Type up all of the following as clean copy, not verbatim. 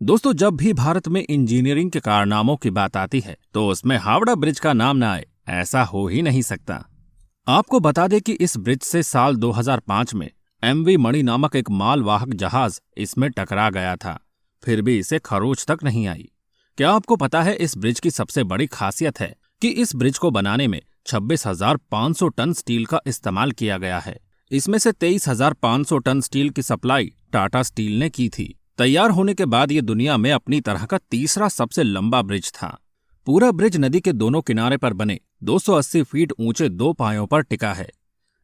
दोस्तों, जब भी भारत में इंजीनियरिंग के कारनामों की बात आती है तो उसमें हावड़ा ब्रिज का नाम ना आए ऐसा हो ही नहीं सकता। आपको बता दें कि इस ब्रिज से साल 2005 में MV मणि नामक एक मालवाहक जहाज इसमें टकरा गया था, फिर भी इसे खरोच तक नहीं आई। क्या आपको पता है इस ब्रिज की सबसे बड़ी खासियत है कि इस ब्रिज को बनाने में 26,500 टन स्टील का इस्तेमाल किया गया है। इसमें से 23,500 टन स्टील की सप्लाई टाटा स्टील ने की थी। तैयार होने के बाद ये दुनिया में अपनी तरह का तीसरा सबसे लंबा ब्रिज था। पूरा ब्रिज नदी के दोनों किनारे पर बने 280 फीट ऊंचे 2 पायों पर टिका है।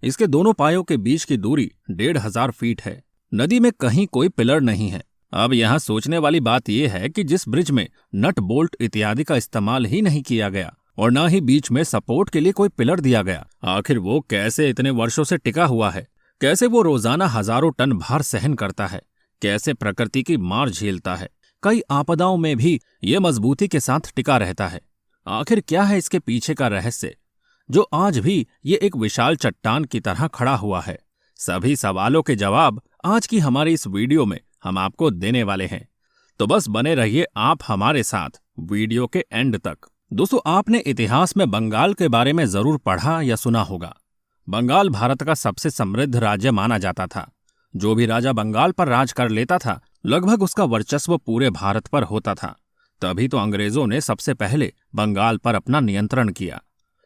इसके दोनों पायों के बीच की दूरी 1,500 फीट है। नदी में कहीं कोई पिलर नहीं है। अब यहाँ सोचने वाली बात यह है कि जिस ब्रिज में नट बोल्ट इत्यादि का इस्तेमाल ही नहीं किया गया और न ही बीच में सपोर्ट के लिए कोई पिलर दिया गया, आखिर वो कैसे इतने वर्षों से टिका हुआ है? कैसे वो रोजाना हजारों टन भार सहन करता है? कैसे प्रकृति की मार झेलता है? कई आपदाओं में भी ये मजबूती के साथ टिका रहता है। आखिर क्या है इसके पीछे का रहस्य जो आज भी ये एक विशाल चट्टान की तरह खड़ा हुआ है? सभी सवालों के जवाब आज की हमारी इस वीडियो में हम आपको देने वाले हैं, तो बस बने रहिए आप हमारे साथ वीडियो के एंड तक। दोस्तों, आपने इतिहास में बंगाल के बारे में जरूर पढ़ा या सुना होगा। बंगाल भारत का सबसे समृद्ध राज्य माना जाता था। जो भी राजा बंगाल पर राज कर लेता था, लगभग उसका वर्चस्व पूरे भारत पर होता था। तभी तो अंग्रेजों ने सबसे पहले बंगाल पर अपना नियंत्रण किया।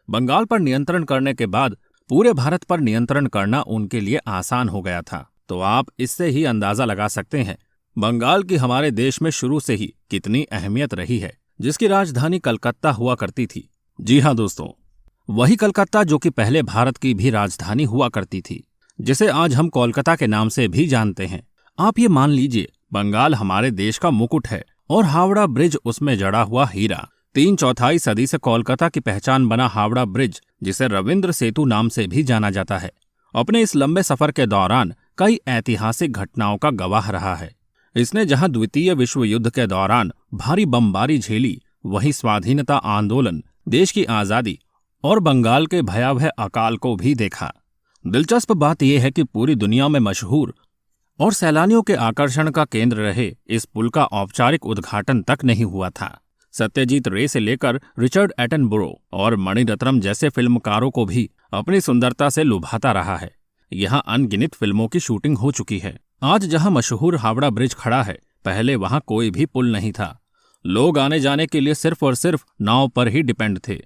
बंगाल पर नियंत्रण करने के बाद पूरे भारत पर नियंत्रण करना उनके लिए आसान हो गया था। तो आप इससे ही अंदाजा लगा सकते हैं बंगाल की हमारे देश में शुरू से ही कितनी अहमियत रही है, जिसकी राजधानी कलकत्ता हुआ करती थी। जी हाँ दोस्तों, वही कलकत्ता जो कि पहले भारत की भी राजधानी हुआ करती थी, जिसे आज हम कोलकाता के नाम से भी जानते हैं। आप ये मान लीजिए बंगाल हमारे देश का मुकुट है और हावड़ा ब्रिज उसमें जड़ा हुआ हीरा। 3/4 सदी से कोलकाता की पहचान बना हावड़ा ब्रिज, जिसे रविंद्र सेतु नाम से भी जाना जाता है, अपने इस लंबे सफर के दौरान कई ऐतिहासिक घटनाओं का गवाह रहा है। इसने जहां द्वितीय विश्व युद्ध के दौरान भारी बमबारी झेली, वहीं स्वाधीनता आंदोलन, देश की आजादी और बंगाल के भयावह अकाल को भी देखा। दिलचस्प बात यह है कि पूरी दुनिया में मशहूर और सैलानियों के आकर्षण का केंद्र रहे इस पुल का औपचारिक उद्घाटन तक नहीं हुआ था। सत्यजीत रे से लेकर रिचर्ड एटनबरो और मणिरत्नम जैसे फिल्मकारों को भी अपनी सुंदरता से लुभाता रहा है। यहाँ अनगिनत फिल्मों की शूटिंग हो चुकी है। आज जहाँ मशहूर हावड़ा ब्रिज खड़ा है, पहले वहाँ कोई भी पुल नहीं था। लोग आने जाने के लिए सिर्फ और सिर्फ नाव पर ही डिपेंड थे।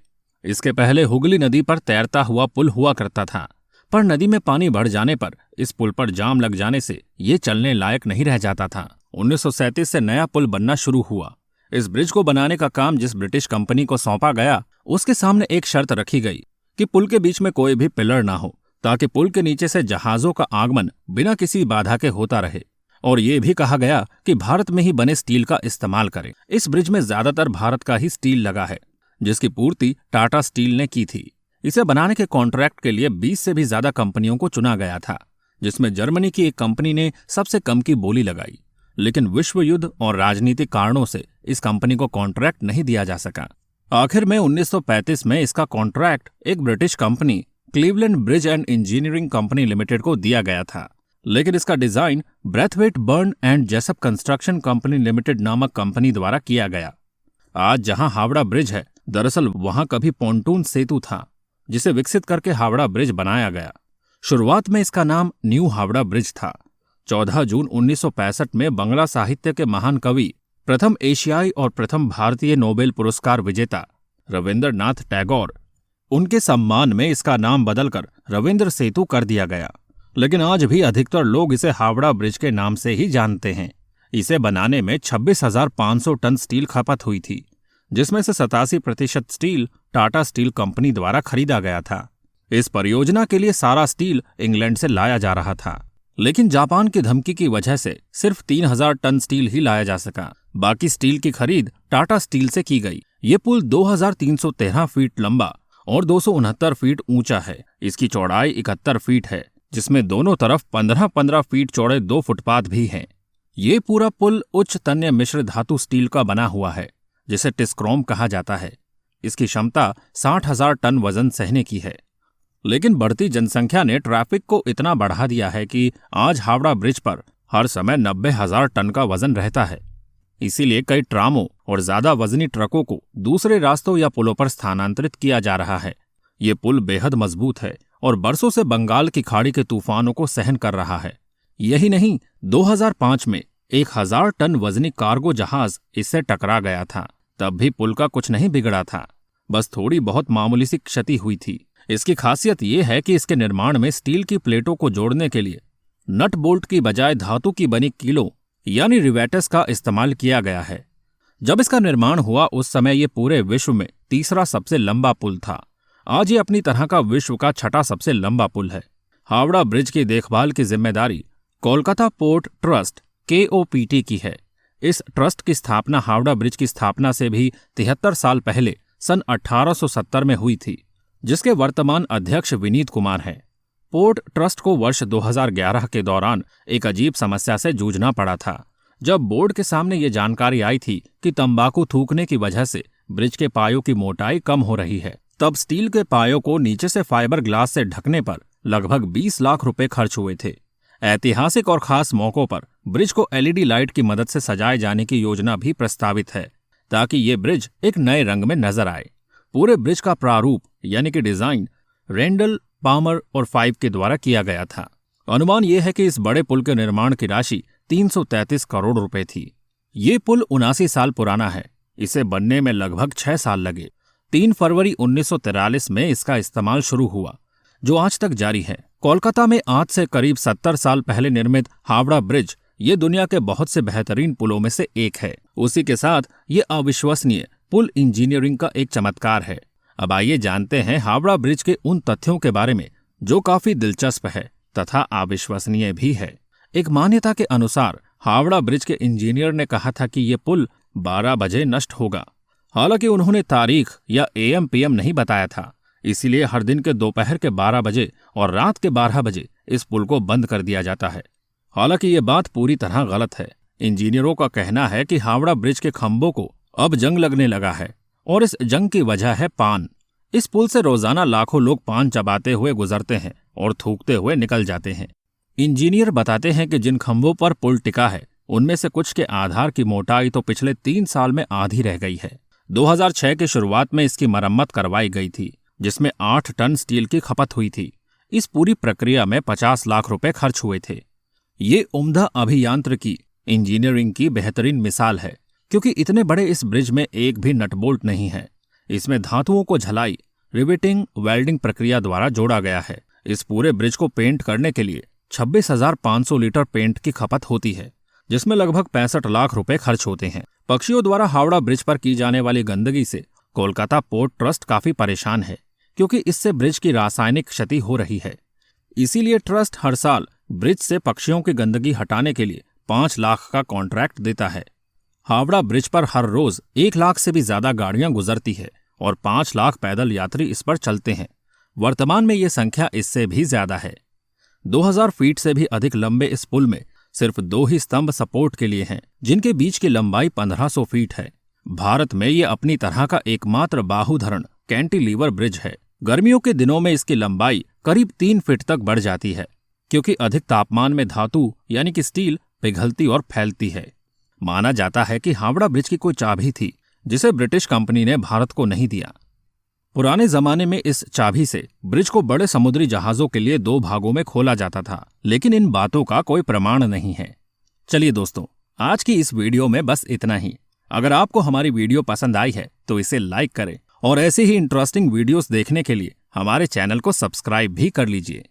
इसके पहले हुगली नदी पर तैरता हुआ पुल हुआ करता था, पर नदी में पानी बढ़ जाने पर इस पुल पर जाम लग जाने से ये चलने लायक नहीं रह जाता था। 1937 से नया पुल बनना शुरू हुआ। इस ब्रिज को बनाने का काम जिस ब्रिटिश कंपनी को सौंपा गया, उसके सामने एक शर्त रखी गई कि पुल के बीच में कोई भी पिलर ना हो, ताकि पुल के नीचे से जहाजों का आगमन बिना किसी बाधा के होता रहे। और ये भी कहा गया कि भारत में ही बने स्टील का इस्तेमाल करें। इस ब्रिज में ज्यादातर भारत का ही स्टील लगा है, जिसकी पूर्ति टाटा स्टील ने की थी। इसे बनाने के कॉन्ट्रैक्ट के लिए 20 से भी ज्यादा कंपनियों को चुना गया था, जिसमें जर्मनी की एक कंपनी ने सबसे कम की बोली लगाई। लेकिन विश्व युद्ध और राजनीतिक कारणों से इस कंपनी को कॉन्ट्रैक्ट नहीं दिया जा सका। आखिर में 1935 में इसका कॉन्ट्रैक्ट एक British company Cleveland bridge and engineering company limited को दिया गया था। लेकिन इसका design Brathwaite burn and Jessop construction company limited नामक कंपनी द्वारा किया गया। आज जहां हावड़ा ब्रिज है, दरअसल वहां कभी पोंटून सेतु था, जिसे विकसित करके हावड़ा ब्रिज बनाया गया। शुरुआत में इसका नाम न्यू हावड़ा ब्रिज था। 14 जून 1965 में बंगला साहित्य के महान कवि, प्रथम एशियाई और प्रथम भारतीय नोबेल पुरस्कार विजेता रविंद्रनाथ टैगोर, उनके सम्मान में इसका नाम बदलकर रविंद्र सेतु कर दिया गया। लेकिन आज भी अधिकतर लोग इसे हावड़ा ब्रिज के नाम से ही जानते हैं। इसे बनाने में 26,500 टन स्टील खपत हुई थी, जिसमें से 87% स्टील टाटा स्टील कंपनी द्वारा खरीदा गया था। इस परियोजना के लिए सारा स्टील इंग्लैंड से लाया जा रहा था, लेकिन जापान की धमकी की वजह से सिर्फ 3,000 टन स्टील ही लाया जा सका। बाकी स्टील की खरीद टाटा स्टील से की गई। ये पुल 2,313 फीट लंबा और 269 फीट ऊंचा है। इसकी चौड़ाई 71 फीट है, जिसमें दोनों तरफ 15-15 फीट चौड़े 2 फुटपाथ भी हैं। ये पूरा पुल उच्च तन्य मिश्र धातु स्टील का बना हुआ है, जिसे टिस्क्रोम कहा जाता है। इसकी क्षमता 60,000 टन वजन सहने की है। लेकिन बढ़ती जनसंख्या ने ट्रैफिक को इतना बढ़ा दिया है कि आज हावड़ा ब्रिज पर हर समय 90,000 टन का वजन रहता है। इसीलिए कई ट्रामों और ज्यादा वजनी ट्रकों को दूसरे रास्तों या पुलों पर स्थानांतरित किया जा रहा है। ये पुल बेहद मजबूत है और बरसों से बंगाल की खाड़ी के तूफानों को सहन कर रहा है। यही नहीं, 2005 में 1000 टन वजनी कार्गो जहाज इससे टकरा गया था। तब भी पुल का कुछ नहीं बिगड़ा था, बस थोड़ी बहुत मामूली सी क्षति हुई थी। इसकी खासियत यह है कि इसके निर्माण में स्टील की प्लेटों को जोड़ने के लिए नट बोल्ट की बजाय धातु की बनी कीलों यानी रिवेटस का इस्तेमाल किया गया है। जब इसका निर्माण हुआ उस समय ये पूरे विश्व में तीसरा सबसे लंबा पुल था। आज ये अपनी तरह का विश्व का छठा सबसे लंबा पुल है। हावड़ा ब्रिज की देखभाल की जिम्मेदारी कोलकाता पोर्ट ट्रस्ट KOPT की है। इस ट्रस्ट की स्थापना हावड़ा ब्रिज की स्थापना से भी 73 साल पहले सन 1870 में हुई थी, जिसके वर्तमान अध्यक्ष विनीत कुमार हैं। पोर्ट ट्रस्ट को वर्ष 2011 के दौरान एक अजीब समस्या से जूझना पड़ा था। जब बोर्ड के सामने ये जानकारी आई थी कि तंबाकू थूकने की वजह से ब्रिज के पायों की मोटाई कम हो रही है, तब स्टील के पायों को नीचे से फाइबर ग्लास से ढकने पर लगभग 20 लाख रुपए खर्च हुए थे। ऐतिहासिक और खास मौकों पर ब्रिज को LED लाइट की मदद से सजाए जाने की योजना भी प्रस्तावित है, ताकि ये ब्रिज एक नए रंग में नजर आए। पूरे ब्रिज का प्रारूप यानी कि डिजाइन रेंडल, पामर और फाइव के द्वारा किया गया था। अनुमान यह है कि इस बड़े पुल के निर्माण की राशि 333 करोड़ रुपए थी। ये पुल 79 साल पुराना है। इसे बनने में लगभग 6 साल लगे। 3 फरवरी 1943 में इसका इस्तेमाल शुरू हुआ, जो आज तक जारी है। कोलकाता में आज से करीब 70 साल पहले निर्मित हावड़ा ब्रिज ये दुनिया के बहुत से बेहतरीन पुलों में से एक है। उसी के साथ ये अविश्वसनीय पुल इंजीनियरिंग का एक चमत्कार है। अब आइए जानते हैं हावड़ा ब्रिज के उन तथ्यों के बारे में जो काफी दिलचस्प है तथा अविश्वसनीय भी है। एक मान्यता के अनुसार हावड़ा ब्रिज के इंजीनियर ने कहा था कि ये पुल 12 बजे नष्ट होगा। हालांकि उन्होंने तारीख या AM PM नहीं बताया था, इसीलिए हर दिन के दोपहर के 12 बजे और रात के 12 बजे इस पुल को बंद कर दिया जाता है। हालांकि ये बात पूरी तरह गलत है। इंजीनियरों का कहना है कि हावड़ा ब्रिज के खंभों को अब जंग लगने लगा है और इस जंग की वजह है पान। इस पुल से रोजाना लाखों लोग पान चबाते हुए गुजरते हैं और थूकते हुए निकल जाते हैं। इंजीनियर बताते हैं कि जिन खंभों पर पुल टिका है उनमें से कुछ के आधार की मोटाई तो पिछले 3 साल में आधी रह गई है। 2006 की शुरुआत में इसकी मरम्मत करवाई गई थी, जिसमें 8 टन स्टील की खपत हुई थी। इस पूरी प्रक्रिया में 50 लाख रुपए खर्च हुए थे। ये उम्दा अभियांत्रिकी इंजीनियरिंग की बेहतरीन मिसाल है, क्योंकि इतने बड़े इस ब्रिज में एक भी नटबोल्ट नहीं है। इसमें धातुओं को झलाई, रिवेटिंग, वेल्डिंग प्रक्रिया द्वारा जोड़ा गया है। इस पूरे ब्रिज को पेंट करने के लिए 26,500 लीटर पेंट की खपत होती है, जिसमें लगभग 65 लाख रुपए खर्च होते हैं। पक्षियों द्वारा हावड़ा ब्रिज पर की जाने वाली गंदगी से कोलकाता पोर्ट ट्रस्ट काफी परेशान है, क्योंकि इससे ब्रिज की रासायनिक क्षति हो रही है। इसीलिए ट्रस्ट हर साल ब्रिज से पक्षियों की गंदगी हटाने के लिए 5 लाख का कॉन्ट्रैक्ट देता है। हावड़ा ब्रिज पर हर रोज 1 लाख से भी ज्यादा गाड़ियां गुजरती है और 5 लाख पैदल यात्री इस पर चलते हैं। वर्तमान में ये संख्या इससे भी ज्यादा है। 2000 फीट से भी अधिक लंबे इस पुल में सिर्फ 2 ही स्तंभ सपोर्ट के लिए हैं, जिनके बीच की लंबाई 1500 फीट है। भारत में ये अपनी तरह का एकमात्र बाहुधरण कैंटिलीवर ब्रिज है। गर्मियों के दिनों में इसकी लंबाई करीब 3 फीट तक बढ़ जाती है, क्योंकि अधिक तापमान में धातु यानी कि स्टील पिघलती और फैलती है। माना जाता है कि हावड़ा ब्रिज की कोई चाबी थी जिसे ब्रिटिश कंपनी ने भारत को नहीं दिया। पुराने जमाने में इस चाबी से ब्रिज को बड़े समुद्री जहाजों के लिए 2 भागों में खोला जाता था, लेकिन इन बातों का कोई प्रमाण नहीं है। चलिए दोस्तों, आज की इस वीडियो में बस इतना ही। अगर आपको हमारी वीडियो पसंद आई है तो इसे लाइक करें और ऐसे ही इंटरेस्टिंग वीडियोस देखने के लिए हमारे चैनल को सब्सक्राइब भी कर लीजिए।